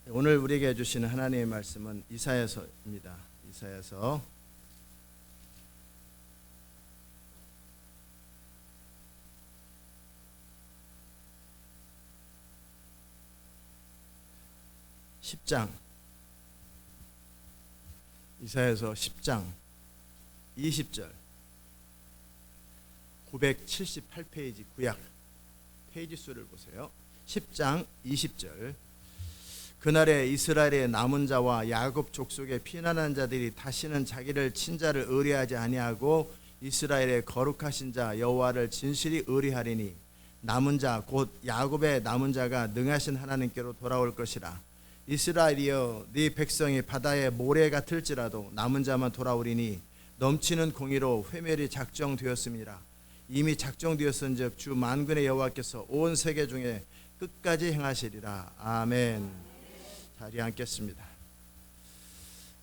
오늘 우리에게 주시는 하나님의 말씀은 이사야서입니다. 이사야서 10장, 이사야서 10장 20절, 978페이지 구약 페이지 수를 보세요. 10장 20절. 그날에 이스라엘의 남은 자와 야곱 족속의 피난한 자들이 다시는 자기를 친자를 의뢰하지 아니하고 이스라엘의 거룩하신 자 여호와를 진실이 의뢰하리니 남은 자 곧 야곱의 남은 자가 능하신 하나님께로 돌아올 것이라. 이스라엘이여 네 백성이 바다의 모래 같을지라도 남은 자만 돌아오리니 넘치는 공의로 회멸이 작정되었음이라. 이미 작정되었은즉 주 만군의 여호와께서 온 세계 중에 끝까지 행하시리라. 아멘. 자리에 앉겠습니다.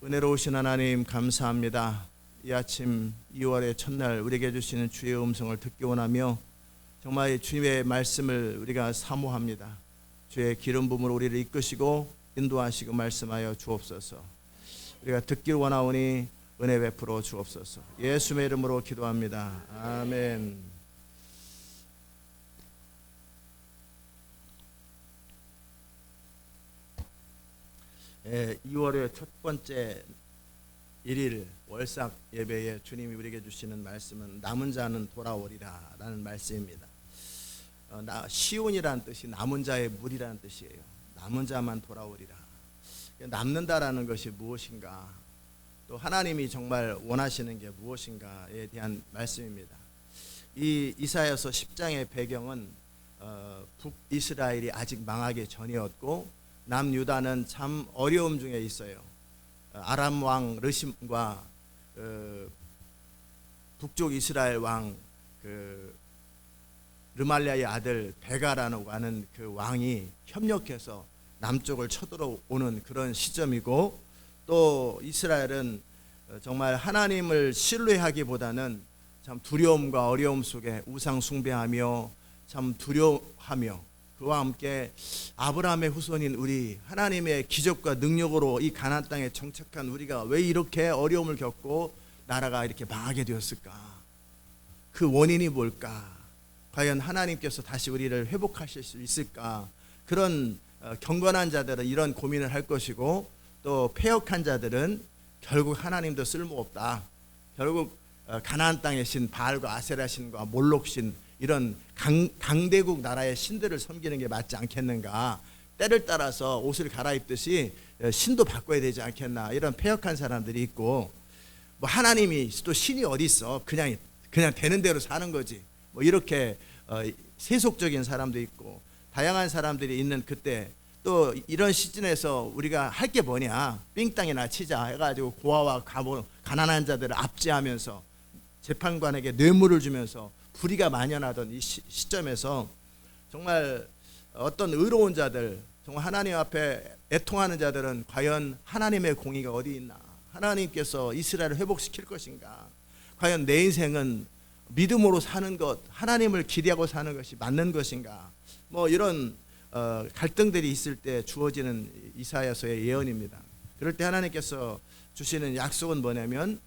은혜로우신 하나님 감사합니다. 이 아침 2월의 첫날 우리에게 주시는 주의 음성을 듣기 원하며 정말 주님의 말씀을 우리가 사모합니다. 주의 기름 부음으로 우리를 이끄시고 인도하시고 말씀하여 주옵소서. 우리가 듣기를 원하오니 은혜 베풀어 주옵소서. 예수의 이름으로 기도합니다. 아멘. 2월의 첫 번째 1일 월삭 예배에 주님이 우리에게 주시는 말씀은 남은 자는 돌아오리라 라는 말씀입니다. 시온이라는 뜻이 남은 자의 무리라는 뜻이에요. 남은 자만 돌아오리라. 남는다라는 것이 무엇인가, 또 하나님이 정말 원하시는 게 무엇인가에 대한 말씀입니다. 이 이사야서 10장의 배경은 북이스라엘이 아직 망하기 전이었고 남유다는 참 어려움 중에 있어요. 아람 왕 르심과 북쪽 이스라엘 왕 르말리아의 아들 베가라고 하는 그 왕이 협력해서 남쪽을 쳐들어오는 그런 시점이고, 또 이스라엘은 정말 하나님을 신뢰하기보다는 참 두려움과 어려움 속에 우상 숭배하며 참 두려워하며, 그와 함께 아브라함의 후손인 우리, 하나님의 기적과 능력으로 이 가나안 땅에 정착한 우리가 왜 이렇게 어려움을 겪고 나라가 이렇게 망하게 되었을까? 그 원인이 뭘까? 과연 하나님께서 다시 우리를 회복하실 수 있을까? 그런 경건한 자들은 이런 고민을 할 것이고, 또 패역한 자들은 결국 하나님도 쓸모없다. 결국 가나안 땅의 신 바알과 아세라 신과 몰록 신, 이런 강대국 나라의 신들을 섬기는 게 맞지 않겠는가? 때를 따라서 옷을 갈아입듯이 신도 바꿔야 되지 않겠나? 이런 패역한 사람들이 있고, 뭐 하나님이 또 신이 어디 있어? 그냥 되는 대로 사는 거지. 뭐 이렇게 세속적인 사람도 있고, 다양한 사람들이 있는 그때, 또 이런 시즌에서 우리가 할 게 뭐냐? 삥땅이나 치자 해가지고 고아와 가난한 자들을 압제하면서 재판관에게 뇌물을 주면서 불의가 만연하던 이 시점에서 정말 어떤 의로운 자들, 정말 하나님 앞에 애통하는 자들은 과연 하나님의 공의가 어디 있나? 하나님께서 이스라엘을 회복시킬 것인가? 과연 내 인생은 믿음으로 사는 것, 하나님을 기대하고 사는 것이 맞는 것인가? 뭐 이런 갈등들이 있을 때 주어지는 이사야서의 예언입니다. 그럴 때 하나님께서 주시는 약속은 뭐냐면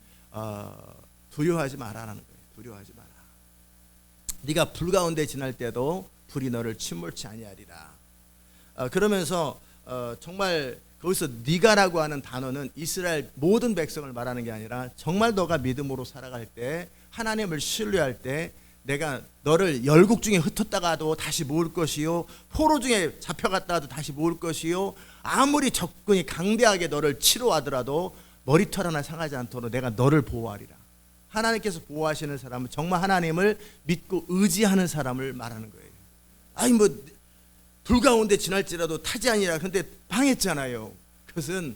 두려워하지 마라라는 거예요. 두려워하지 마라. 네가 불 가운데 지날 때도 불이 너를 침몰치 아니하리라. 그러면서 정말 거기서 네가라고 하는 단어는 이스라엘 모든 백성을 말하는 게 아니라 정말 너가 믿음으로 살아갈 때, 하나님을 신뢰할 때 내가 너를 열국 중에 흩었다가도 다시 모을 것이요, 포로 중에 잡혀갔다가도 다시 모을 것이요, 아무리 적군이 강대하게 너를 치료하더라도 머리털 하나 상하지 않도록 내가 너를 보호하리라. 하나님께서 보호하시는 사람은 정말 하나님을 믿고 의지하는 사람을 말하는 거예요. 아니 뭐 불 가운데 지날지라도 타지 아니라, 근데 망했잖아요. 그것은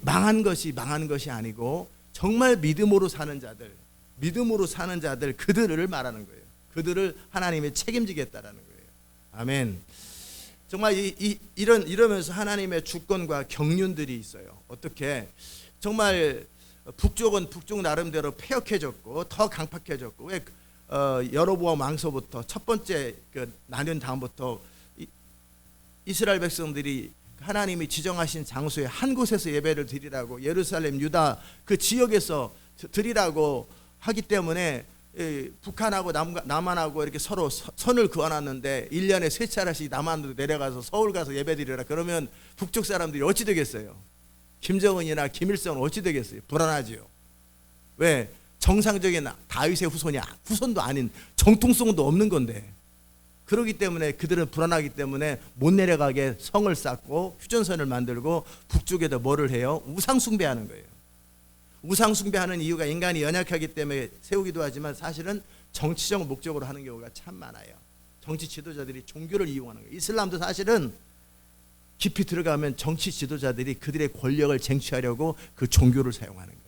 망한 것이 아니고 정말 믿음으로 사는 자들, 그들을 말하는 거예요. 그들을 하나님이 책임지겠다라는 거예요. 아멘. 정말 이러면서 하나님의 주권과 경륜들이 있어요. 어떻게? 정말 북쪽은 북쪽 나름대로 패역해졌고 더 강팍해졌고, 왜 여로보암 왕서부터 첫 번째 나뉜 다음부터 이스라엘 백성들이 하나님이 지정하신 장소에 한 곳에서 예배를 드리라고, 예루살렘 유다 그 지역에서 드리라고 하기 때문에 북한하고 남한하고 이렇게 서로 선을 그어놨는데 1년에 3차례씩 남한으로 내려가서 서울 가서 예배 드리라 그러면 북쪽 사람들이 어찌 되겠어요? 김정은이나 김일성은 어찌 되겠어요? 불안하지요. 왜? 정상적인 다윗의 후손도 아닌, 정통성도 없는 건데. 그렇기 때문에 그들은 불안하기 때문에 못 내려가게 성을 쌓고 휴전선을 만들고 북쪽에다 뭐를 해요? 우상 숭배하는 거예요. 우상 숭배하는 이유가 인간이 연약하기 때문에 세우기도 하지만 사실은 정치적 목적으로 하는 경우가 참 많아요. 정치 지도자들이 종교를 이용하는 거예요. 이슬람도 사실은 깊이 들어가면 정치 지도자들이 그들의 권력을 쟁취하려고 그 종교를 사용하는 거예요.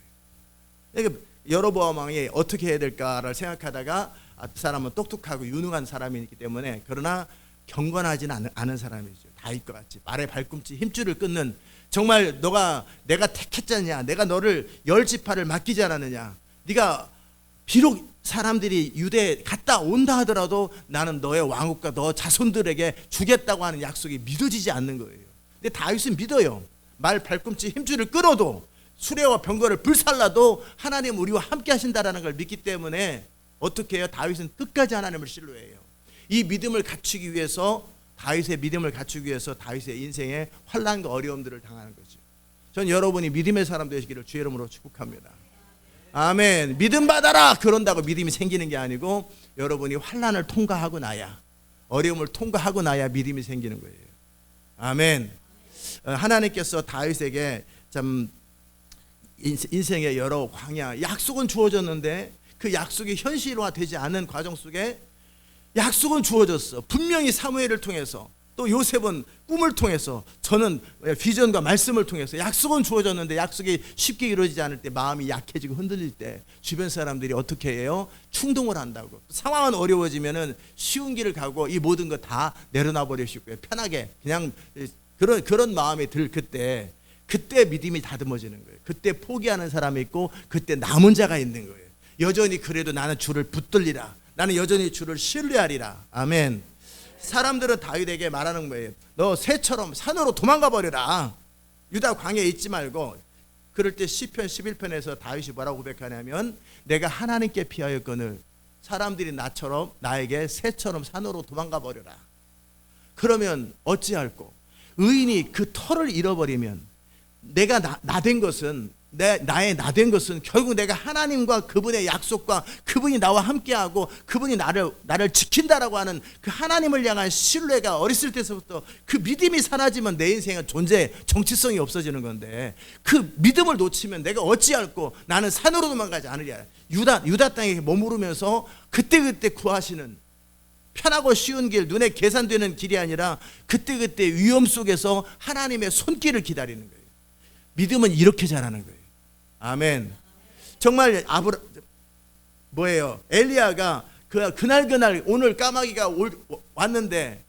그러니까 여로보암 왕이 어떻게 해야 될까를 생각하다가 그 사람은 똑똑하고 유능한 사람이기 때문에, 그러나 경건하지는 않은 사람이죠. 다윗과 같이 말의 발꿈치 힘줄을 끊는, 정말 내가 택했잖냐, 내가 너를 10지파를 맡기지 않았느냐, 네가 비록 사람들이 유대에 갔다 온다 하더라도 나는 너의 왕국과 너 자손들에게 주겠다고 하는 약속이 믿어지지 않는 거예요. 근데 다윗은 믿어요. 말 발꿈치 힘줄을 끊어도, 수레와 병거를 불살라도 하나님 우리와 함께 하신다라는 걸 믿기 때문에 어떻게 해요? 다윗은 끝까지 하나님을 신뢰해요. 이 믿음을 갖추기 위해서, 다윗의 믿음을 갖추기 위해서 다윗의 인생에 환난과 어려움들을 당하는 거죠. 전 여러분이 믿음의 사람 되시기를 주의 이름으로 축복합니다. 아멘. 믿음 받아라 그런다고 믿음이 생기는 게 아니고, 여러분이 환난을 통과하고 나야, 어려움을 통과하고 나야 믿음이 생기는 거예요. 아멘. 하나님께서 다윗에게 참 인생의 여러 광야, 약속은 주어졌는데 그 약속이 현실화되지 않은 과정 속에 약속은 주어졌어. 분명히 사무엘을 통해서, 또 요셉은 꿈을 통해서, 저는 비전과 말씀을 통해서 약속은 주어졌는데 약속이 쉽게 이루어지지 않을 때, 마음이 약해지고 흔들릴 때 주변 사람들이 어떻게 해요? 충동을 한다고. 상황은 어려워지면은 쉬운 길을 가고 이 모든 거 다 내려놔 버리시고요. 편하게 그냥 그런 마음이 들 그때 믿음이 다듬어지는 거예요. 그때 포기하는 사람이 있고 그때 남은 자가 있는 거예요. 여전히 그래도 나는 주를 붙들리라, 나는 여전히 주를 신뢰하리라. 아멘. 사람들은 다윗에게 말하는 거예요. 너 새처럼 산으로 도망가 버려라. 유다 광야에 있지 말고. 그럴 때 시편 11편에서 다윗이 뭐라고 고백하냐면, 내가 하나님께 피하였거늘 사람들이 나에게 새처럼 산으로 도망가 버려라. 그러면 어찌할꼬? 의인이 그 터를 잃어버리면, 내가 나된 것은, 나의 나된 것은 결국 내가 하나님과 그분의 약속과 그분이 나와 함께하고 그분이 나를 지킨다라고 하는 그 하나님을 향한 신뢰가 어렸을 때서부터, 그 믿음이 사라지면 내 인생은 정체성이 없어지는 건데, 그 믿음을 놓치면 내가 어찌할꼬? 나는 산으로 도망가지 않으리라. 유다 땅에 머무르면서 그때그때 구하시는, 편하고 쉬운 길, 눈에 계산되는 길이 아니라 그때그때 위험 속에서 하나님의 손길을 기다리는 거예요. 믿음은 이렇게 자라는 거예요. 아멘. 정말 엘리야가 그날 오늘 까마귀가 왔는데,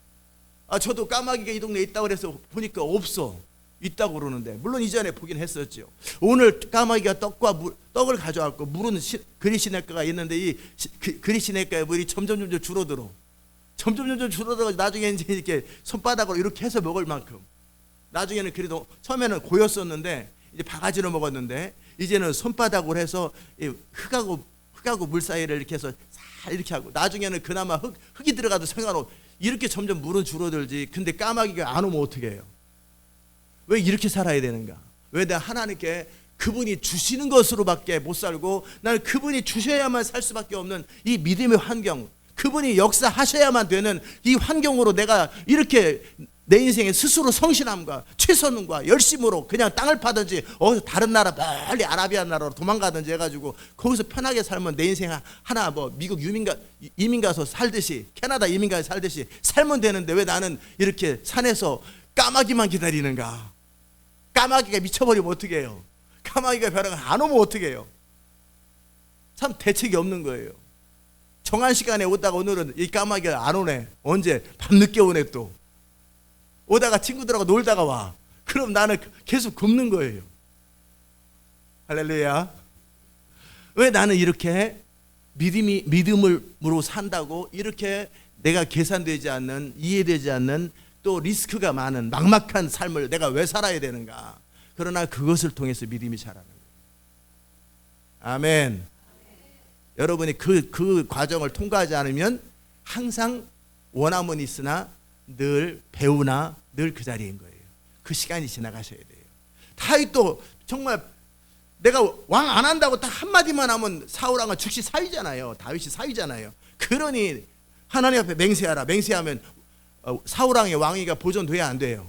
저도 까마귀가 이 동네에 있다고 그래서 보니까 없어. 있다고 그러는데, 물론 이전에 보긴 했었죠. 오늘 까마귀가 떡을 가져왔고, 물은 그리시네가가 있는데 이 그리시네가의 물이 점점 줄어들어. 점점 줄어들어. 나중에 이제 이렇게 손바닥으로 이렇게 해서 먹을 만큼. 나중에는 그래도 처음에는 고였었는데 이제 바가지로 먹었는데, 이제는 손바닥으로 해서 흙하고 물 사이를 이렇게 해서 살 이렇게 하고, 나중에는 그나마 흙이 들어가도 상관없고, 이렇게 점점 물은 줄어들지. 근데 까마귀가 안 오면 어떻게 해요? 왜 이렇게 살아야 되는가? 왜 내가 하나님께 그분이 주시는 것으로밖에 못 살고, 나는 그분이 주셔야만 살 수밖에 없는 이 믿음의 환경, 그분이 역사하셔야만 되는 이 환경으로 내가 이렇게 내 인생에 스스로 성실함과 최선과 열심으로 그냥 땅을 파든지 다른 나라, 멀리 아라비아 나라로 도망가든지 해가지고 거기서 편하게 살면 내 인생 하나 미국 이민 가서 살듯이, 캐나다 이민 가서 살듯이 살면 되는데, 왜 나는 이렇게 산에서 까마귀만 기다리는가? 까마귀가 미쳐버리면 어떻게 해요? 까마귀가 벼랑 안 오면 어떻게 해요? 참 대책이 없는 거예요. 정한 시간에 오다가 오늘은 이 까마귀가 안 오네. 언제? 밤늦게 오네. 또 오다가 친구들하고 놀다가 와. 그럼 나는 계속 굶는 거예요. 할렐루야. 왜 나는 이렇게 믿음으로 산다고, 이렇게 내가 계산되지 않는, 이해되지 않는 또 리스크가 많은 막막한 삶을 내가 왜 살아야 되는가. 그러나 그것을 통해서 믿음이 자라는 거예요. 아멘. 여러분이 그 과정을 통과하지 않으면 항상 원함은 있으나 늘 배우나 늘 그 자리인 거예요. 그 시간이 지나가셔야 돼요. 다윗도 정말 내가 왕 안 한다고 딱 한마디만 하면 사울왕은 즉시 사위잖아요. 다윗이 사위잖아요. 그러니 하나님 앞에 맹세하라. 맹세하면 사울왕의 왕위가 보존돼야 안 돼요.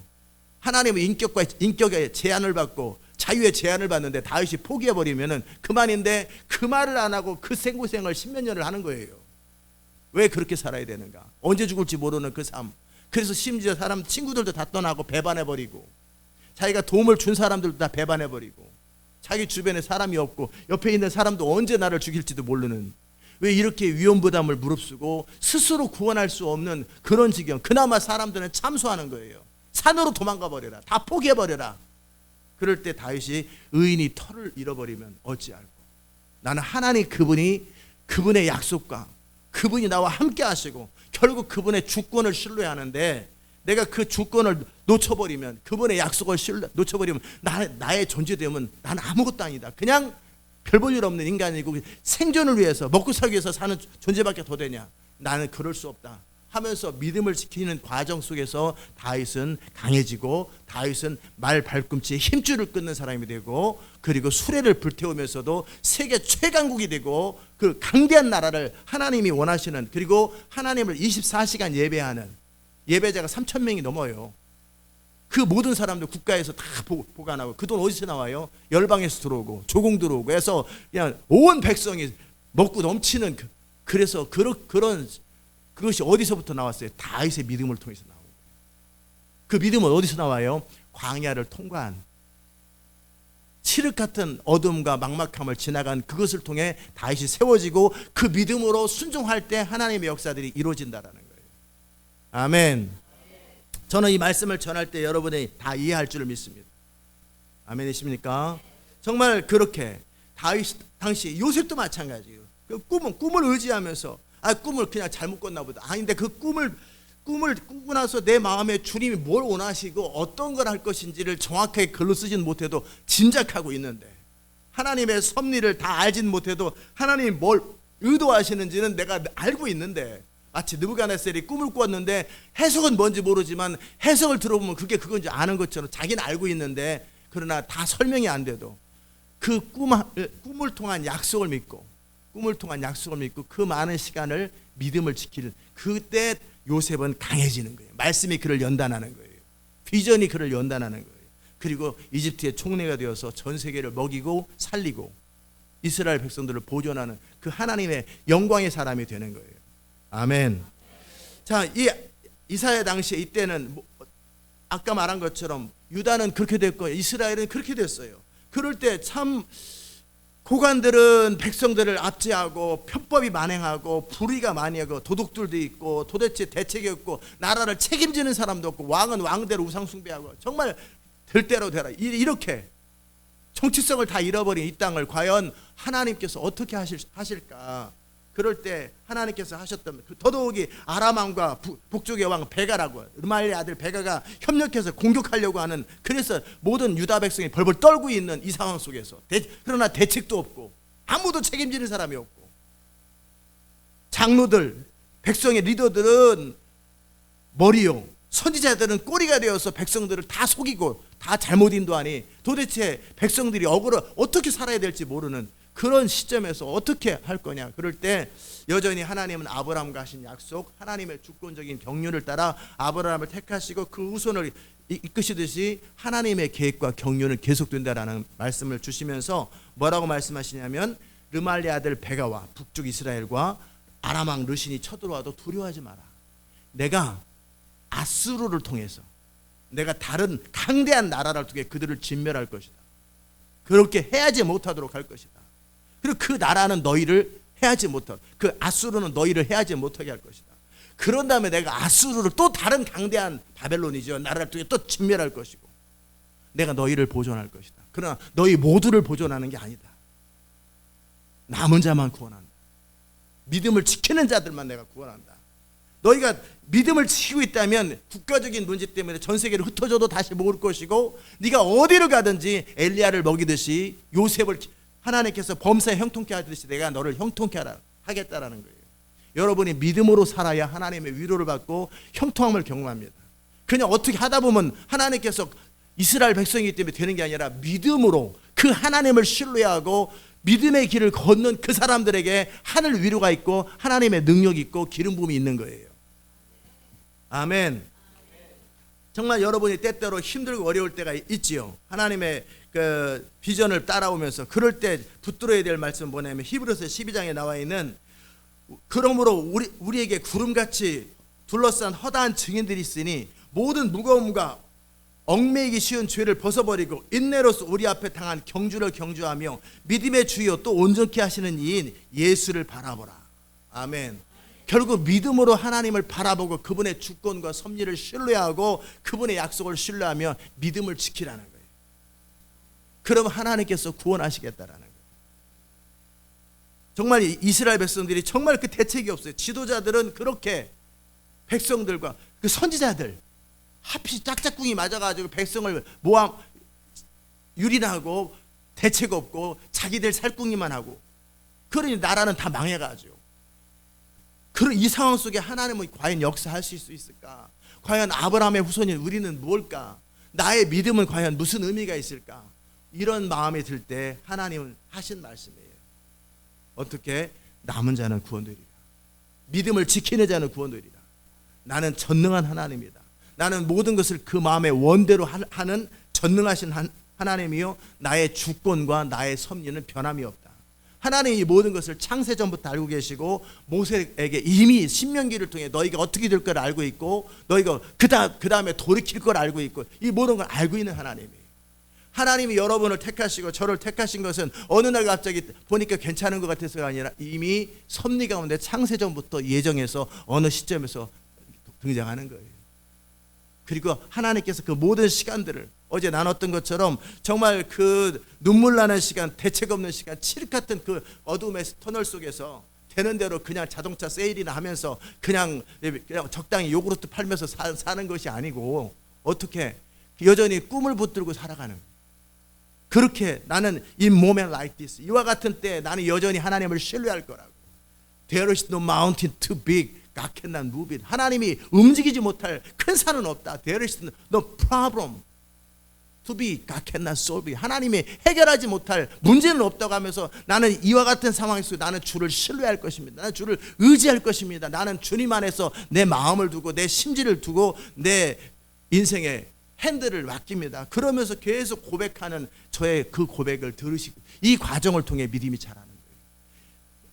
하나님의 인격의 제한을 받고 자유의 제한을 받는데 다윗이 포기해버리면 그만인데 그 말을 안 하고 그 생고생을 십몇 년을 하는 거예요. 왜 그렇게 살아야 되는가? 언제 죽을지 모르는 그 삶. 그래서 심지어 사람 친구들도 다 떠나고 배반해버리고 자기가 도움을 준 사람들도 다 배반해버리고 자기 주변에 사람이 없고 옆에 있는 사람도 언제 나를 죽일지도 모르는, 왜 이렇게 위험부담을 무릅쓰고 스스로 구원할 수 없는 그런 지경. 그나마 사람들은 참소하는 거예요. 산으로 도망가 버려라. 다 포기해버려라. 그럴 때 다윗이 의인이 터를 잃어버리면 어찌할꼬. 나는 하나님 그분의 약속과 그분이 나와 함께 하시고 결국 그분의 주권을 신뢰하는데 내가 그 주권을 놓쳐버리면, 그분의 약속을 놓쳐버리면 나의 존재됨은 나는 아무것도 아니다. 그냥 별 볼 일 없는 인간이고 생존을 위해서 먹고 살기 위해서 사는 존재밖에 더 되냐. 나는 그럴 수 없다 하면서 믿음을 지키는 과정 속에서 다윗은 강해지고 다윗은 말 발꿈치에 힘줄을 끊는 사람이 되고 그리고 수레를 불태우면서도 세계 최강국이 되고 그 강대한 나라를 하나님이 원하시는, 그리고 하나님을 24시간 예배하는 예배자가 3,000명이 넘어요. 그 모든 사람들 국가에서 다 보관하고 그 돈 어디서 나와요? 열방에서 들어오고 조공 들어오고 해서 그냥 온 백성이 먹고 넘치는 그래서 그런 그것이 어디서부터 나왔어요? 다윗의 믿음을 통해서 나오고. 그 믿음은 어디서 나와요? 광야를 통과한 칠흑 같은 어둠과 막막함을 지나간 그것을 통해 다윗이 세워지고 그 믿음으로 순종할 때 하나님의 역사들이 이루어진다라는 거예요. 아멘. 저는 이 말씀을 전할 때 여러분이 다 이해할 줄 믿습니다. 아멘이십니까? 정말 그렇게 다윗 당시 요셉도 마찬가지예요. 그 꿈을 의지하면서 꿈을 그냥 잘못 꿨나 보다. 아닌데 그 꿈을 꾸고 나서 내 마음에 주님이 뭘 원하시고 어떤 걸 할 것인지를 정확하게 글로 쓰진 못해도 짐작하고 있는데, 하나님의 섭리를 다 알진 못해도 하나님이 뭘 의도하시는지는 내가 알고 있는데, 마치 느부갓네살이 꿈을 꾸었는데 해석은 뭔지 모르지만 해석을 들어보면 그게 그건지 아는 것처럼 자기는 알고 있는데, 그러나 다 설명이 안 돼도 그 꿈을 통한 약속을 믿고 그 많은 시간을 믿음을 지킬 그때 요셉은 강해지는 거예요. 말씀이 그를 연단하는 거예요. 비전이 그를 연단하는 거예요. 그리고 이집트의 총리가 되어서 전 세계를 먹이고 살리고 이스라엘 백성들을 보존하는 그 하나님의 영광의 사람이 되는 거예요. 아멘. 자, 이 이사야 당시에 이때는 아까 말한 것처럼 유다는 그렇게 됐고 이스라엘은 그렇게 됐어요. 그럴 때 참 고관들은 백성들을 압제하고 편법이 만행하고 불의가 많이 하고 도둑들도 있고 도대체 대책이 없고 나라를 책임지는 사람도 없고 왕은 왕대로 우상숭배하고 정말 될 대로 되라 이렇게 정치성을 다 잃어버린 이 땅을 과연 하나님께서 어떻게 하실까? 그럴 때 하나님께서 하셨던 더더욱이 아람 왕과 북쪽의 왕 베가라고 르말리의 아들 베가가 협력해서 공격하려고 하는, 그래서 모든 유다 백성이 벌벌 떨고 있는 이 상황 속에서 그러나 대책도 없고 아무도 책임지는 사람이 없고 장로들 백성의 리더들은 머리요 선지자들은 꼬리가 되어서 백성들을 다 속이고 다 잘못 인도하니 도대체 백성들이 어떻게 살아야 될지 모르는 그런 시점에서 어떻게 할 거냐. 그럴 때 여전히 하나님은 아브라함과 하신 약속, 하나님의 주권적인 경륜을 따라 아브라함을 택하시고 그 후손을 이끄시듯이 하나님의 계획과 경륜은 계속된다라는 말씀을 주시면서 뭐라고 말씀하시냐면 르말리 아들 베가와 북쪽 이스라엘과 아람 왕 르신이 쳐들어와도 두려워하지 마라. 내가 아수르를 통해서 내가 다른 강대한 나라를 통해 그들을 진멸할 것이다. 그렇게 해야지 못하도록 할 것이다. 그리고 그 나라는 너희를 해하지 못하고 그 아수르는 너희를 해하지 못하게 할 것이다. 그런 다음에 내가 아수르를 또 다른 강대한 바벨론이죠 나라를 통해 또 진멸할 것이고 내가 너희를 보존할 것이다. 그러나 너희 모두를 보존하는 게 아니다. 남은 자만 구원한다. 믿음을 지키는 자들만 내가 구원한다. 너희가 믿음을 지키고 있다면 국가적인 문제 때문에 전 세계를 흩어져도 다시 모을 것이고, 네가 어디를 가든지 엘리야를 먹이듯이 요셉을 하나님께서 범사에 형통케 하듯이 내가 너를 형통케 하겠다라는 거예요. 여러분이 믿음으로 살아야 하나님의 위로를 받고 형통함을 경험합니다. 그냥 어떻게 하다 보면 하나님께서 이스라엘 백성이기 때문에 되는 게 아니라 믿음으로 그 하나님을 신뢰하고 믿음의 길을 걷는 그 사람들에게 하늘 위로가 있고 하나님의 능력이 있고 기름 부음이 있는 거예요. 아멘. 정말 여러분이 때때로 힘들고 어려울 때가 있지요. 하나님의 그 비전을 따라오면서 그럴 때 붙들어야 될 말씀은 뭐냐면 히브리서 12장에 나와 있는, 그러므로 우리에게 구름같이 둘러싼 허다한 증인들이 있으니 모든 무거움과 얽매이기 쉬운 죄를 벗어버리고 인내로서 우리 앞에 당한 경주를 경주하며 믿음의 주요 또 온전케 하시는 이인 예수를 바라보라. 아멘. 결국 믿음으로 하나님을 바라보고 그분의 주권과 섭리를 신뢰하고 그분의 약속을 신뢰하며 믿음을 지키라는 거예요. 그럼 하나님께서 구원하시겠다라는 거예요. 정말 이스라엘 백성들이 정말 그 대책이 없어요. 지도자들은 그렇게 백성들과 그 선지자들 하필 짝짝꿍이 맞아가지고 백성을 모함 유린하고 대책 없고 자기들 살궁리만 하고, 그러니 나라는 다 망해가지고. 그런 이 상황 속에 하나님은 과연 역사하실 수 있을까? 과연 아브라함의 후손인 우리는 뭘까? 나의 믿음은 과연 무슨 의미가 있을까? 이런 마음이 들 때 하나님은 하신 말씀이에요. 어떻게? 남은 자는 구원되리라. 믿음을 지키는 자는 구원되리라. 나는 전능한 하나님이다. 나는 모든 것을 그 마음의 원대로 하는 전능하신 하나님이요, 나의 주권과 나의 섭리는 변함이 없다. 하나님이 모든 것을 창세전부터 알고 계시고 모세에게 이미 신명기를 통해 너희가 어떻게 될 걸 알고 있고 너희가 그 다음에 돌이킬 걸 알고 있고 이 모든 걸 알고 있는 하나님이에요. 하나님이 여러분을 택하시고 저를 택하신 것은 어느 날 갑자기 보니까 괜찮은 것 같아서가 아니라 이미 섭리 가운데 창세전부터 예정해서 어느 시점에서 등장하는 거예요. 그리고 하나님께서 그 모든 시간들을 어제 나눴던 것처럼 정말 그 눈물 나는 시간, 대책 없는 시간, 칠흑 같은 그 어둠의 터널 속에서 되는 대로 그냥 자동차 세일이나 하면서 그냥 적당히 요구르트 팔면서 사는 것이 아니고 어떻게 여전히 꿈을 붙들고 살아가는 거예요. 그렇게 나는 in moment like this, 이와 같은 때 나는 여전히 하나님을 신뢰할 거라고. There is no mountain too big God cannot move it. 하나님이 움직이지 못할 큰 산은 없다. There is no problem to be God cannot solve it. 하나님이 해결하지 못할 문제는 없다고 하면서 나는 이와 같은 상황 속에 나는 주를 신뢰할 것입니다. 나는 주를 의지할 것입니다. 나는 주님 안에서 내 마음을 두고 내 심지를 두고 내 인생의 핸들을 맡깁니다. 그러면서 계속 고백하는 저의 그 고백을 들으시고 이 과정을 통해 믿음이 자라는 거예요.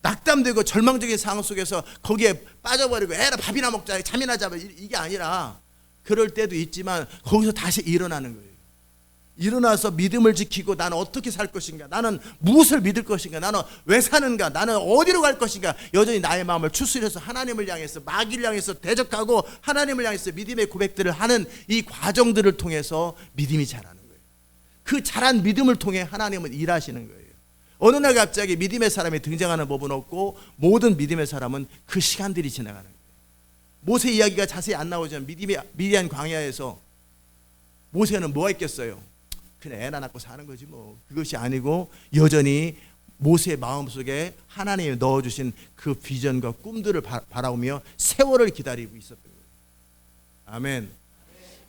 낙담되고 절망적인 상황 속에서 거기에 빠져버리고 에라 밥이나 먹자, 잠이나 자봐, 이게 아니라 그럴 때도 있지만 거기서 다시 일어나는 거예요. 일어나서 믿음을 지키고 나는 어떻게 살 것인가, 나는 무엇을 믿을 것인가, 나는 왜 사는가, 나는 어디로 갈 것인가, 여전히 나의 마음을 추스려서 하나님을 향해서 마귀를 향해서 대적하고 하나님을 향해서 믿음의 고백들을 하는 이 과정들을 통해서 믿음이 자라는 거예요. 그 자란 믿음을 통해 하나님은 일하시는 거예요. 어느 날 갑자기 믿음의 사람이 등장하는 법은 없고 모든 믿음의 사람은 그 시간들이 지나가는 거예요. 모세 이야기가 자세히 안 나오지만 미디안 광야에서 모세는 뭐 했겠어요? 그냥 애나 낳고 사는 거지 뭐. 그것이 아니고 여전히 모세의 마음속에 하나님이 넣어주신 그 비전과 꿈들을 바라보며 세월을 기다리고 있었던 거예요. 아멘.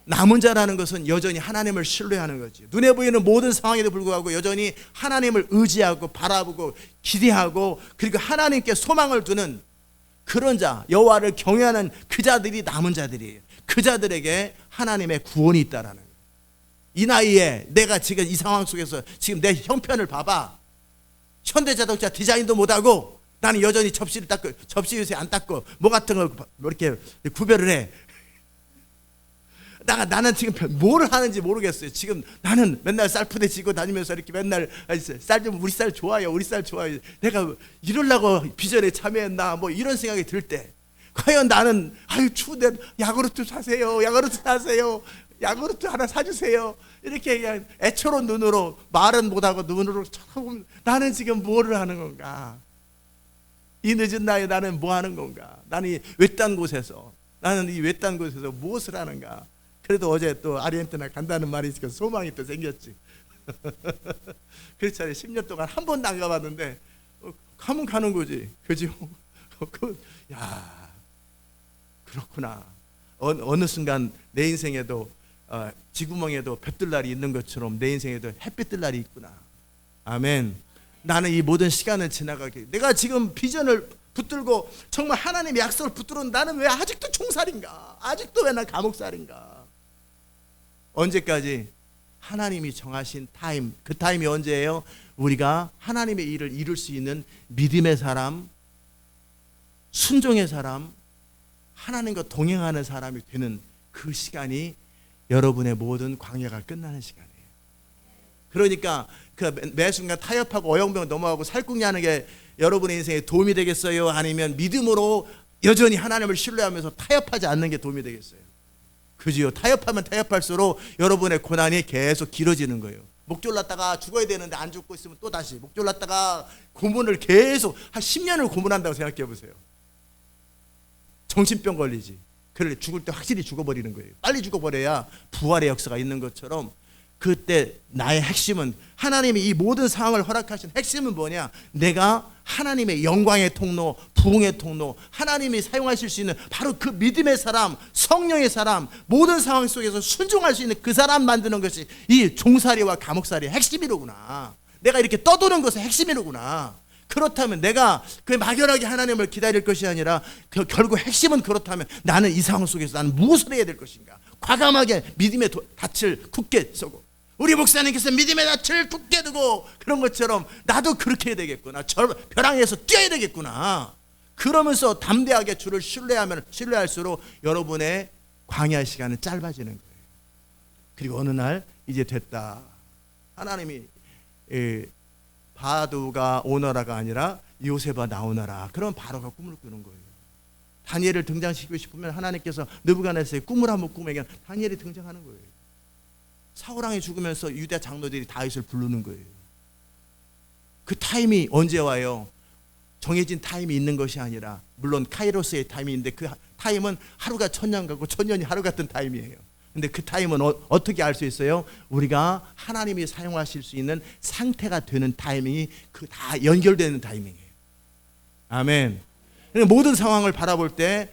남은 자라는 것은 여전히 하나님을 신뢰하는 거지. 눈에 보이는 모든 상황에도 불구하고 여전히 하나님을 의지하고 바라보고 기대하고 그리고 하나님께 소망을 두는 그런 자, 여호와를 경외하는 그 자들이 남은 자들이에요. 그 자들에게 하나님의 구원이 있다라는 거예요. 이 나이에 내가 지금 이 상황 속에서 지금 내 형편을 봐봐. 현대자동차 디자인도 못하고 나는 여전히 접시를 닦고 접시 요새 안 닦고 뭐 같은 걸 이렇게 구별을 해. 나는 지금 뭐를 하는지 모르겠어요. 지금 나는 맨날 쌀푸대 지고 다니면서 이렇게 맨날 쌀 좀 우리 쌀 좋아요, 우리 쌀 좋아요. 내가 이러려고 비전에 참여했나 뭐 이런 생각이 들 때 과연 나는 아유 추운데 야구르트 사세요, 야구르트 사세요, 야구르트 하나 사주세요. 이렇게 그냥 애처로운 눈으로 말은 못하고 눈으로 쳐다보면 나는 지금 뭐를 하는 건가? 이 늦은 나이에 나는 뭐 하는 건가? 나는 이 외딴 곳에서 나는 이 외딴 곳에서 무엇을 하는가. 그래도 어제 또 아르헨티나 간다는 말이 있으니까 소망이 또 생겼지. 그렇잖아요. 10년 동안 한 번도 안 가봤는데 가면 가는 거지. 그죠? 야, 그렇구나. 어느 순간 내 인생에도 지구멍에도 볕들 날이 있는 것처럼 내 인생에도 햇빛 뜰 날이 있구나. 아멘. 나는 이 모든 시간을 지나가게, 내가 지금 비전을 붙들고 정말 하나님의 약속을 붙들어 나는 왜 아직도 총살인가? 아직도 왜 나 감옥살인가? 언제까지? 하나님이 정하신 타임, 그 타임이 언제예요? 우리가 하나님의 일을 이룰 수 있는 믿음의 사람, 순종의 사람, 하나님과 동행하는 사람이 되는 그 시간이 여러분의 모든 광야가 끝나는 시간이에요. 그러니까 그 매 순간 타협하고 어영병 넘어가고 살궁리하는 게 여러분의 인생에 도움이 되겠어요? 아니면 믿음으로 여전히 하나님을 신뢰하면서 타협하지 않는 게 도움이 되겠어요? 그지요? 타협하면 타협할수록 여러분의 고난이 계속 길어지는 거예요. 목 졸랐다가 죽어야 되는데 안 죽고 있으면 또 다시 목 졸랐다가 고문을 계속 한 10년을 고문한다고 생각해 보세요. 정신병 걸리지. 그래 죽을 때 확실히 죽어버리는 거예요. 빨리 죽어버려야 부활의 역사가 있는 것처럼, 그때 나의 핵심은, 하나님이 이 모든 상황을 허락하신 핵심은 뭐냐? 내가 하나님의 영광의 통로, 부흥의 통로, 하나님이 사용하실 수 있는 바로 그 믿음의 사람, 성령의 사람, 모든 상황 속에서 순종할 수 있는 그 사람 만드는 것이 이 종살이와 감옥살이의 핵심이로구나. 내가 이렇게 떠도는 것의 핵심이로구나. 그렇다면 내가 그 막연하게 하나님을 기다릴 것이 아니라 결국 핵심은, 그렇다면 나는 이 상황 속에서 나는 무엇을 해야 될 것인가? 과감하게 믿음의 닻을 굳게 서고, 우리 목사님께서 믿음의 닻을 굳게 두고 그런 것처럼 나도 그렇게 해야 되겠구나. 벼랑에서 뛰어야 되겠구나. 그러면서 담대하게 주를 신뢰할수록 여러분의 광야 시간은 짧아지는 거예요. 그리고 어느 날 이제 됐다. 하나님이 바두가 오너라가 아니라 요셉아 나오너라. 그럼 바로가 꿈을 꾸는 거예요. 다니엘을 등장시키고 싶으면 하나님께서 느부갓네살의 꿈을 한번 꾸면 다니엘이 등장하는 거예요. 사울왕이 죽으면서 유대 장로들이 다윗을 부르는 거예요. 그 타임이 언제 와요? 정해진 타임이 있는 것이 아니라, 물론 카이로스의 타임이 있는데 그 타임은 하루가 천년 같고 천년이 하루 같은 타임이에요. 근데 그 타임은 어떻게 알 수 있어요? 우리가 하나님이 사용하실 수 있는 상태가 되는 타이밍이 그 다 연결되는 타이밍이에요. 아멘. 모든 상황을 바라볼 때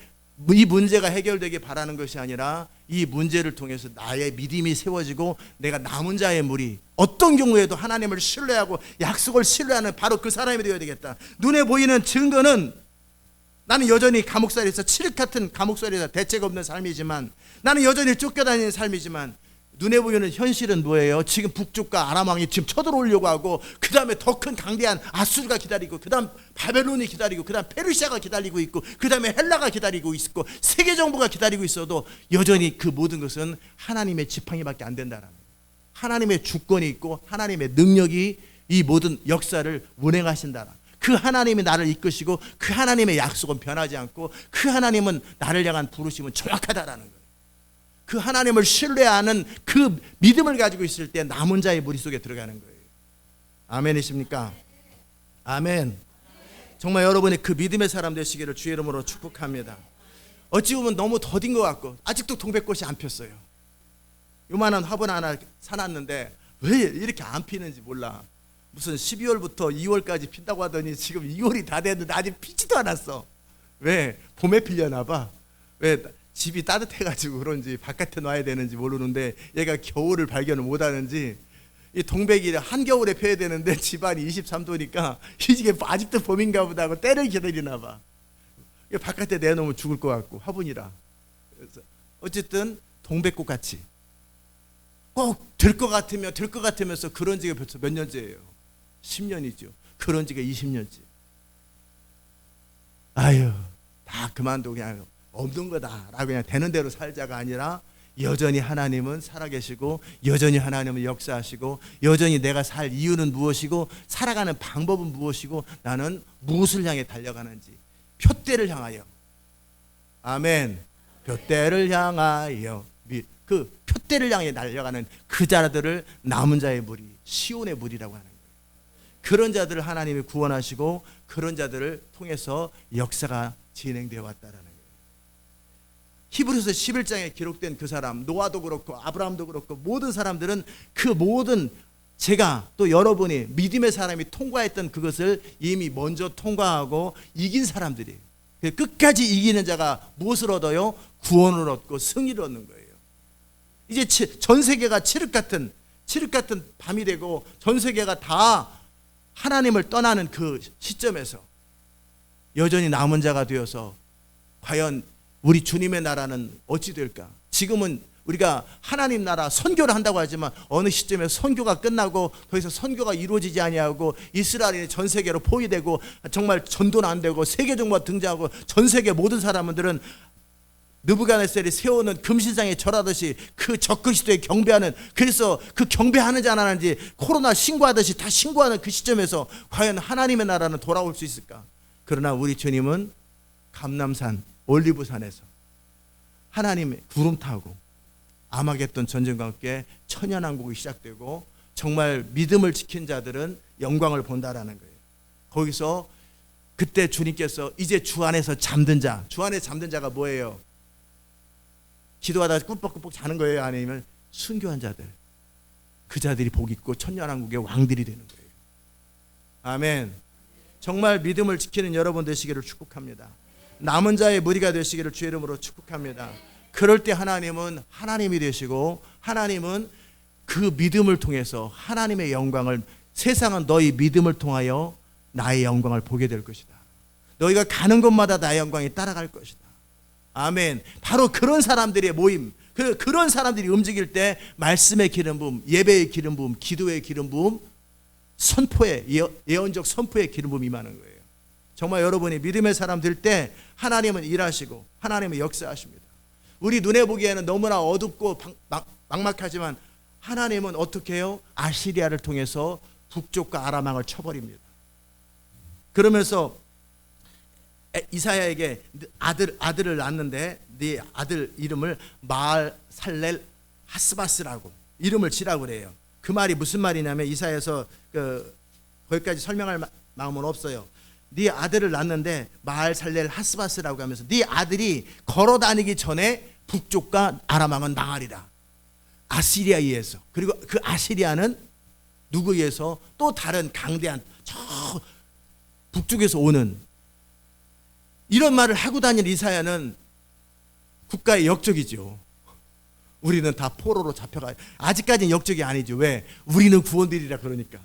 이 문제가 해결되길 바라는 것이 아니라 이 문제를 통해서 나의 믿음이 세워지고 내가 남은 자의 무리, 어떤 경우에도 하나님을 신뢰하고 약속을 신뢰하는 바로 그 사람이 되어야 되겠다. 눈에 보이는 증거는 나는 여전히 감옥살이에서 칠흑 같은 감옥살이에서 대책 없는 삶이지만, 나는 여전히 쫓겨다니는 삶이지만, 눈에 보이는 현실은 뭐예요? 지금 북쪽과 아람 왕이 지금 쳐들어오려고 하고, 그 다음에 더 큰 강대한 아수르가 기다리고, 그 다음 바벨론이 기다리고, 그 다음 페르시아가 기다리고 있고, 그 다음에 헬라가 기다리고 있고, 세계 정부가 기다리고 있어도 여전히 그 모든 것은 하나님의 지팡이밖에 안 된다는 거예요. 하나님의 주권이 있고 하나님의 능력이 이 모든 역사를 운행하신다라. 그 하나님이 나를 이끄시고 그 하나님의 약속은 변하지 않고 그 하나님은 나를 향한 부르심은 정확하다라는 거예요. 그 하나님을 신뢰하는 그 믿음을 가지고 있을 때 남은 자의 무리 속에 들어가는 거예요. 아멘이십니까? 아멘. 정말 여러분이 그 믿음의 사람 되시기를 주의 이름으로 축복합니다. 어찌 보면 너무 더딘 것 같고 아직도 동백꽃이 안 폈어요. 요만한 화분 하나 사놨는데 왜 이렇게 안 피는지 몰라. 무슨 12월부터 2월까지 핀다고 하더니 지금 2월이 다 됐는데 아직 피지도 않았어. 왜? 봄에 피려나 봐. 왜? 집이 따뜻해가지고 그런지 바깥에 놔야 되는지 모르는데 얘가 겨울을 발견을 못하는지 이 동백이 한겨울에 펴야 되는데 집안이 23도니까 이게 아직도 봄인가 보다 하고 때를 기다리나 봐. 바깥에 내놓으면 죽을 것 같고 화분이라. 그래서 어쨌든 동백꽃 같이 꼭 될 것 같으면 될 것 같으면서 그런 지가 벌써 몇 년째예요. 10년이죠. 그런 지가 20년째. 아유, 다 그만두고 그냥 없는 거다라고 그냥 되는 대로 살자가 아니라 여전히 하나님은 살아계시고 여전히 하나님은 역사하시고 여전히 내가 살 이유는 무엇이고 살아가는 방법은 무엇이고 나는 무엇을 향해 달려가는지 표대를 향하여. 아멘. 표대를 향하여. 그 표대를 향해 달려가는 그 자들을 남은 자의 무리, 시온의 무리라고 하는 거예요. 그런 자들을 하나님이 구원하시고 그런 자들을 통해서 역사가 진행되어 왔다라는 거예요. 히브리서 11장에 기록된 그 사람, 노아도 그렇고 아브라함도 그렇고 모든 사람들은 그 모든 제가 또 여러분이 믿음의 사람이 통과했던 그것을 이미 먼저 통과하고 이긴 사람들이에요. 끝까지 이기는 자가 무엇을 얻어요? 구원을 얻고 승리를 얻는 거예요. 이제 전 세계가 칠흑 같은 밤이 되고 전 세계가 다 하나님을 떠나는 그 시점에서 여전히 남은 자가 되어서 과연 우리 주님의 나라는 어찌 될까? 지금은 우리가 하나님 나라 선교를 한다고 하지만 어느 시점에 선교가 끝나고 더 이상 선교가 이루어지지 아니하고 이스라엘이 전 세계로 포위되고 정말 전도는 안 되고 세계 정부가 등장하고 전 세계 모든 사람들은 느부갓네살이 세우는 금신상에 절하듯이 그 적그리스도에 경배하는, 그래서 그 경배하는지 안 하는지 코로나 신고하듯이 다 신고하는 그 시점에서 과연 하나님의 나라는 돌아올 수 있을까? 그러나 우리 주님은 감람산 올리브산에서 하나님의 구름 타고 아마겟돈 전쟁과 함께 천연왕국이 시작되고 정말 믿음을 지킨 자들은 영광을 본다라는 거예요. 거기서 그때 주님께서 이제 주 안에서 잠든 자, 주 안에 잠든 자가 뭐예요? 기도하다가 꾸벅꾸벅 자는 거예요? 아니면 순교한 자들, 그 자들이 복 있고 천년왕국의 왕들이 되는 거예요. 아멘. 정말 믿음을 지키는 여러분 되시기를 축복합니다. 남은 자의 무리가 되시기를 주의 이름으로 축복합니다. 그럴 때 하나님은 하나님이 되시고 하나님은 그 믿음을 통해서 하나님의 영광을, 세상은 너희 믿음을 통하여 나의 영광을 보게 될 것이다. 너희가 가는 곳마다 나의 영광이 따라갈 것이다. 아멘. 바로 그런 사람들의 모임, 그런 사람들이 움직일 때 말씀의 기름 부음, 예배의 기름 부음, 기도의 기름 부음, 선포의 예언적 선포의 기름 부음이 임하는 거예요. 정말 여러분이 믿음의 사람 될 때 하나님은 일하시고 하나님은 역사하십니다. 우리 눈에 보기에는 너무나 어둡고 막막하지만 하나님은 어떻게 해요? 아시리아를 통해서 북쪽과 아람 왕을 쳐버립니다. 그러면서 이사야에게 아들을 낳는데 네 아들 이름을 마알살렐 하스바스라고 이름을 지라고 그래요. 그 말이 무슨 말이냐면 이사야에서 거기까지 설명할 마음은 없어요. 네 아들을 낳는데 마알살렐 하스바스라고 하면서 네 아들이 걸어 다니기 전에 북쪽과 아람 왕은 망하리라. 아시리아에 의해서. 그리고 그 아시리아는 누구에 의해서? 또 다른 강대한 저 북쪽에서 오는, 이런 말을 하고 다니는 이사야는 국가의 역적이죠. 우리는 다 포로로 잡혀가. 아직까지는 역적이 아니죠. 왜? 우리는 구원되리라. 그러니까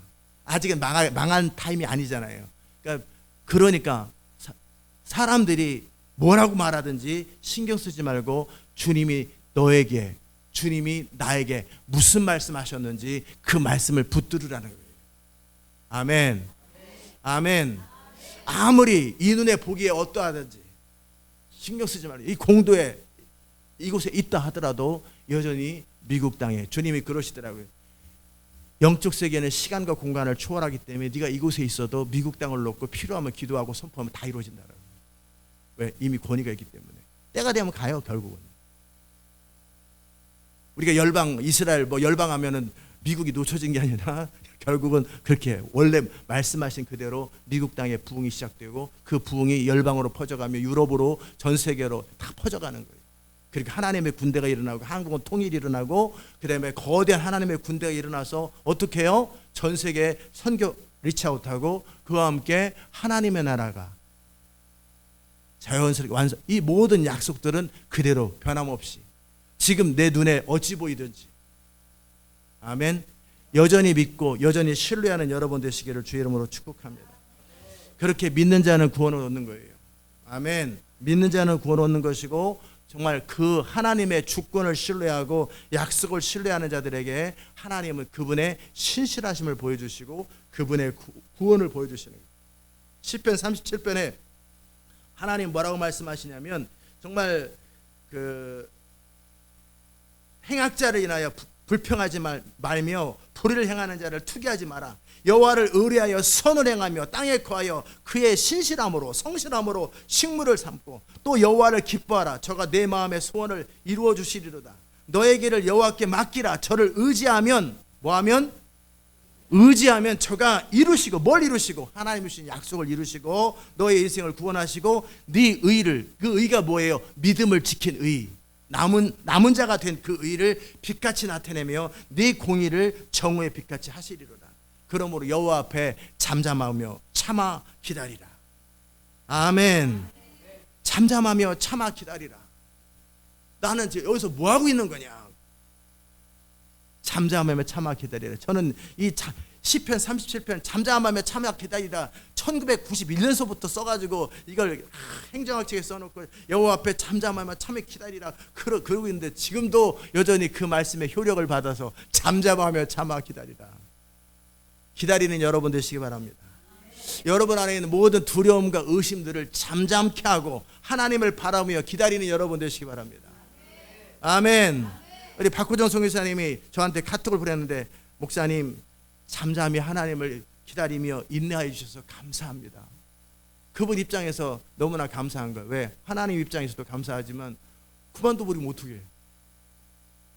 아직은 망한 타임이 아니잖아요. 그러니까 사람들이 뭐라고 말하든지 신경 쓰지 말고 주님이 너에게, 주님이 나에게 무슨 말씀하셨는지 그 말씀을 붙들으라는 거예요. 아멘. 아멘. 아무리 이 눈에 보기에 어떠하든지 신경 쓰지 말고, 이 공도에 이곳에 있다 하더라도 여전히 미국 땅에 주님이 그러시더라고요. 영적 세계는 시간과 공간을 초월하기 때문에 네가 이곳에 있어도 미국 땅을 놓고 필요하면 기도하고 선포하면 다 이루어진다라고. 왜? 이미 권위가 있기 때문에. 때가 되면 가요. 결국은 우리가 열방, 이스라엘 열방하면은 미국이 놓쳐진 게 아니라 결국은 그렇게 원래 말씀하신 그대로 미국 땅에 부흥이 시작되고 그 부흥이 열방으로 퍼져가며 유럽으로 전 세계로 다 퍼져가는 거예요. 그러니까 하나님의 군대가 일어나고 한국은 통일이 일어나고 그다음에 거대한 하나님의 군대가 일어나서 어떻게 해요? 전 세계 선교 리치아웃하고 그와 함께 하나님의 나라가 자연스럽게 완성. 이 모든 약속들은 그대로 변함없이 지금 내 눈에 어찌 보이든지, 아멘, 여전히 믿고 여전히 신뢰하는 여러분 되시기를 주의 이름으로 축복합니다. 그렇게 믿는 자는 구원을 얻는 거예요. 아멘. 믿는 자는 구원을 얻는 것이고 정말 그 하나님의 주권을 신뢰하고 약속을 신뢰하는 자들에게 하나님은 그분의 신실하심을 보여주시고 그분의 구원을 보여주시는 거예요. 시편 37편에 하나님 뭐라고 말씀하시냐면 정말 그 행악자를 인하여 불평하지 말며 불의를 행하는 자를 투기하지 마라. 여호와를 의뢰하여 선을 행하며 땅에 거하여 그의 신실함으로 성실함으로 식물을 삼고 또 여호와를 기뻐하라. 저가 내 마음의 소원을 이루어 주시리로다. 너의 길을 여호와께 맡기라. 저를 의지하면 뭐하면? 의지하면 저가 이루시고, 뭘 이루시고? 하나님 주신 약속을 이루시고 너의 인생을 구원하시고 네 의를, 그 의가 뭐예요? 믿음을 지킨 의, 남은 자가 된 그 의를 빛같이 나타내며 네 공의를 정오의 빛같이 하시리로다. 그러므로 여호와 앞에 잠잠하며 참아 기다리라. 아멘. 잠잠하며 참아 기다리라. 나는 지금 여기서 뭐 하고 있는 거냐? 잠잠하며 참아 기다리라. 저는 이 시편 37편 잠잠하며 참아 기다리라 1991년서부터 써가지고 이걸 행정학책에 써놓고 여호와 앞에 잠잠하며 참아 기다리라 그러고 있는데, 지금도 여전히 그 말씀의 효력을 받아서 잠잠하며 참아 기다리라. 기다리는 여러분 되시기 바랍니다. 여러분 안에 있는 모든 두려움과 의심들을 잠잠케 하고 하나님을 바라보며 기다리는 여러분 되시기 바랍니다. 아멘. 우리 박호정 선교사님이 저한테 카톡을 보냈는데, 목사님 잠잠히 하나님을 기다리며 인내하여 주셔서 감사합니다. 그분 입장에서 너무나 감사한 거예요. 왜? 하나님 입장에서도 감사하지만 그만둬버리면 어떡해?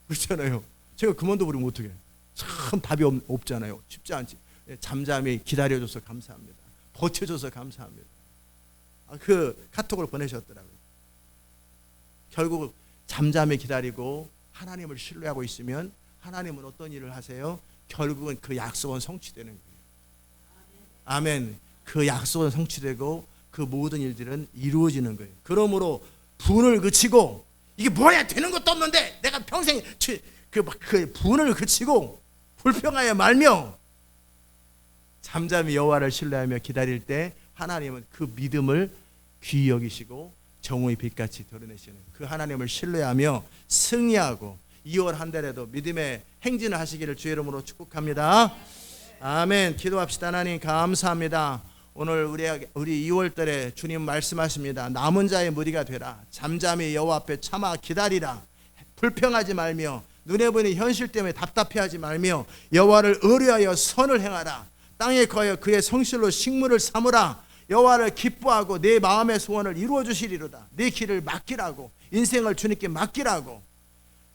그렇잖아요. 제가 그만둬버리면 어떡해? 참 답이 없잖아요. 쉽지 않지. 잠잠히 기다려줘서 감사합니다. 버텨줘서 감사합니다. 그 카톡을 보내셨더라고요. 결국 잠잠히 기다리고 하나님을 신뢰하고 있으면 하나님은 어떤 일을 하세요? 결국은 그 약속은 성취되는 거예요. 아멘. 그 약속은 성취되고 그 모든 일들은 이루어지는 거예요. 그러므로 분을 그치고, 이게 뭐야 되는 것도 없는데 내가 평생 그 분을 그치고 불평하여 말며 잠잠히 여호와를 신뢰하며 기다릴 때 하나님은 그 믿음을 귀히 여기시고 정오의 빛같이 드러내시는 그 하나님을 신뢰하며 승리하고 2월 한 달에도 믿음의 행진을 하시기를 주의 이름으로 축복합니다. 아멘. 기도합시다. 하나님 감사합니다. 오늘 우리 2월 달에 주님 말씀하십니다. 남은 자의 무리가 되라. 잠잠히 여호와 앞에 참아 기다리라. 불평하지 말며 눈에 보이는 현실 때문에 답답해하지 말며 여호와를 의뢰하여 선을 행하라. 땅에 거하여 그의 성실로 식물을 삼으라. 여호와를 기뻐하고 내 마음의 소원을 이루어 주시리로다. 내 길을 맡기라고, 인생을 주님께 맡기라고.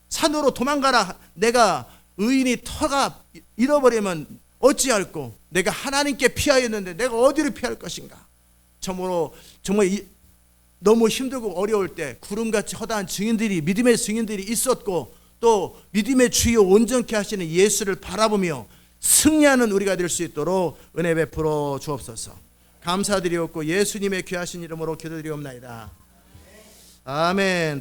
산으로 도망가라. 내가 의인이 터가 잃어버리면 어찌할꼬? 내가 하나님께 피하였는데 내가 어디로 피할 것인가? 정말 너무 힘들고 어려울 때 구름같이 허다한 증인들이, 믿음의 증인들이 있었고, 또 믿음의 주요 온전케 하시는 예수를 바라보며 승리하는 우리가 될 수 있도록 은혜 베풀어 주옵소서. 감사드리옵고 예수님의 귀하신 이름으로 기도드리옵나이다. 아멘.